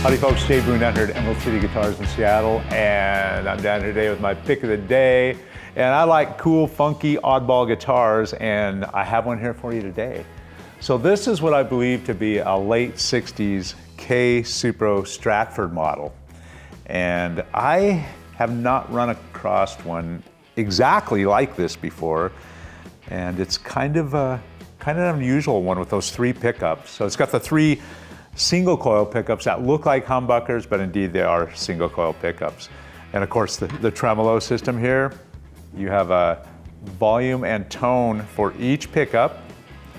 Howdy folks, Jay Boone down here at Emerald City Guitars in Seattle, and I'm down here today with my pick of the day. And I like cool, funky, oddball guitars, and I have one here for you today. So this is what I believe to be a late 60s K Supro Stratford model. And I have not run across one exactly like this before, and it's kind of an unusual one with those three pickups. So it's got the three single coil pickups that look like humbuckers, but indeed they are single coil pickups. And of course the tremolo system here, you have a volume and tone for each pickup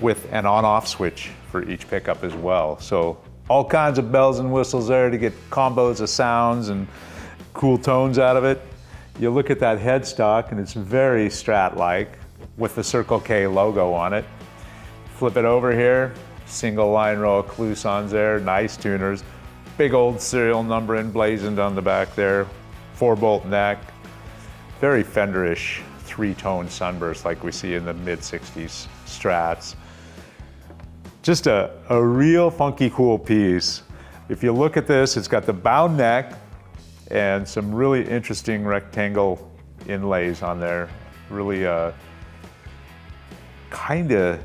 with an on-off switch for each pickup as well. So all kinds of bells and whistles there to get combos of sounds and cool tones out of it. You look at that headstock and it's very Strat-like with the Circle K logo on it. Flip it over here, single line row of cloisons there, nice tuners. Big old serial number emblazoned on the back there, 4-bolt neck. Very Fender-ish three-tone sunburst like we see in the mid-60s Strats. Just a real funky cool piece. If you look at this, it's got the bound neck and some really interesting rectangle inlays on there. Really kind of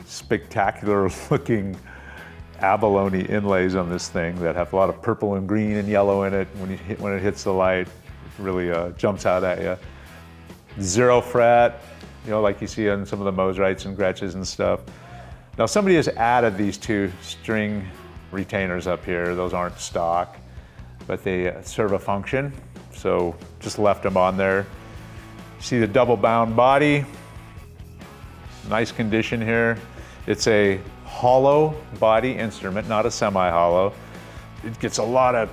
spectacular looking Abalone inlays on this thing that have a lot of purple and green and yellow in it. When it hits the light, it really jumps out at you. Zero fret, you know, like you see on some of the Mosrites and Gretches and stuff. Now somebody has added these two string retainers up here. Those aren't stock, but they serve a function. So just left them on there. See the double bound body, nice condition here. It's a hollow body instrument, not a semi-hollow. It gets a lot of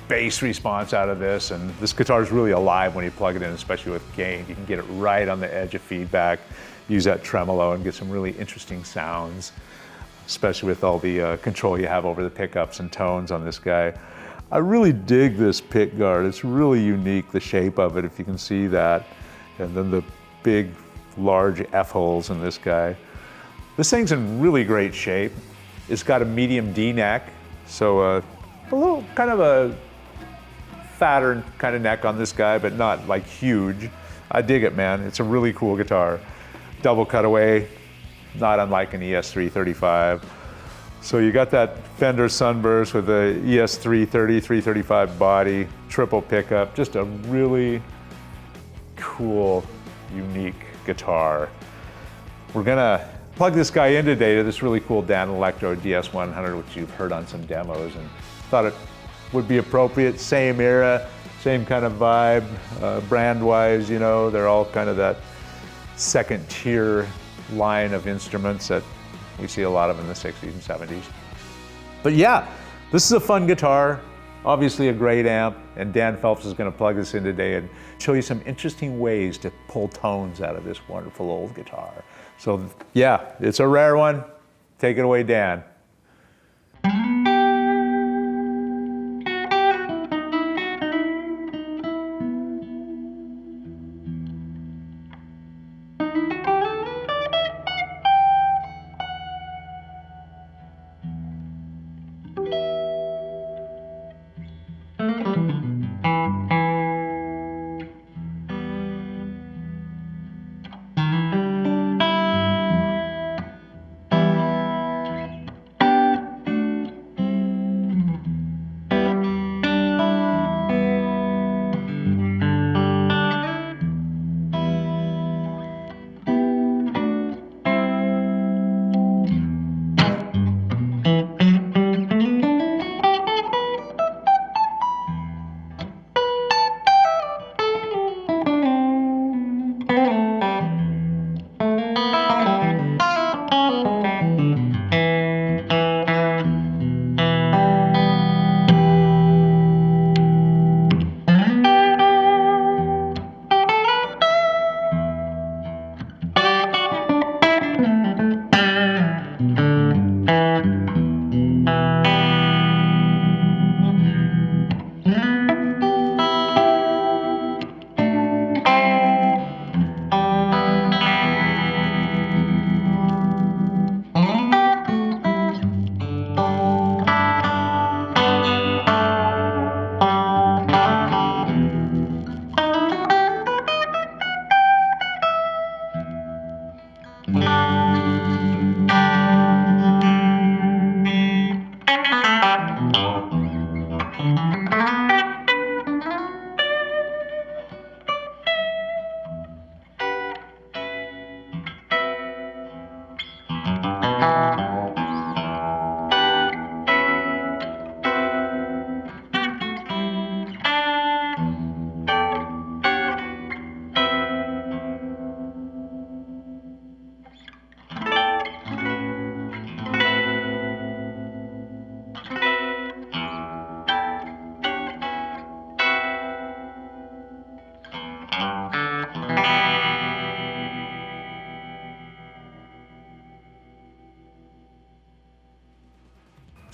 bass response out of this, and this guitar is really alive when you plug it in, especially with gain. You can get it right on the edge of feedback, use that tremolo and get some really interesting sounds, especially with all the control you have over the pickups and tones on this guy. I really dig this pick guard. It's really unique, the shape of it, if you can see that. And then the big, large F-holes in this guy. This thing's in really great shape. It's got a medium D neck, so a little kind of a fatter kind of neck on this guy, but not like huge. I dig it, man. It's a really cool guitar. Double cutaway, not unlike an ES335. So you got that Fender Sunburst with the ES330, 335 body, triple pickup, just a really cool, unique guitar. We're gonna plug this guy in today to this really cool Danelectro DS-100, which you've heard on some demos, and thought it would be appropriate. Same era, same kind of vibe, brand-wise, you know, they're all kind of that second tier line of instruments that we see a lot of in the 60s and 70s. But yeah, this is a fun guitar, obviously a great amp, and Dan Phelps is gonna plug this in today and show you some interesting ways to pull tones out of this wonderful old guitar. So yeah, it's a rare one. Take it away, Dan.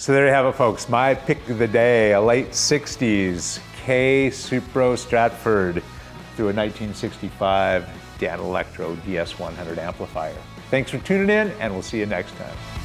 So there you have it, folks. My pick of the day, a late 60s K Supro Stratford through a 1965 Danelectro DS-100 amplifier. Thanks for tuning in, and we'll see you next time.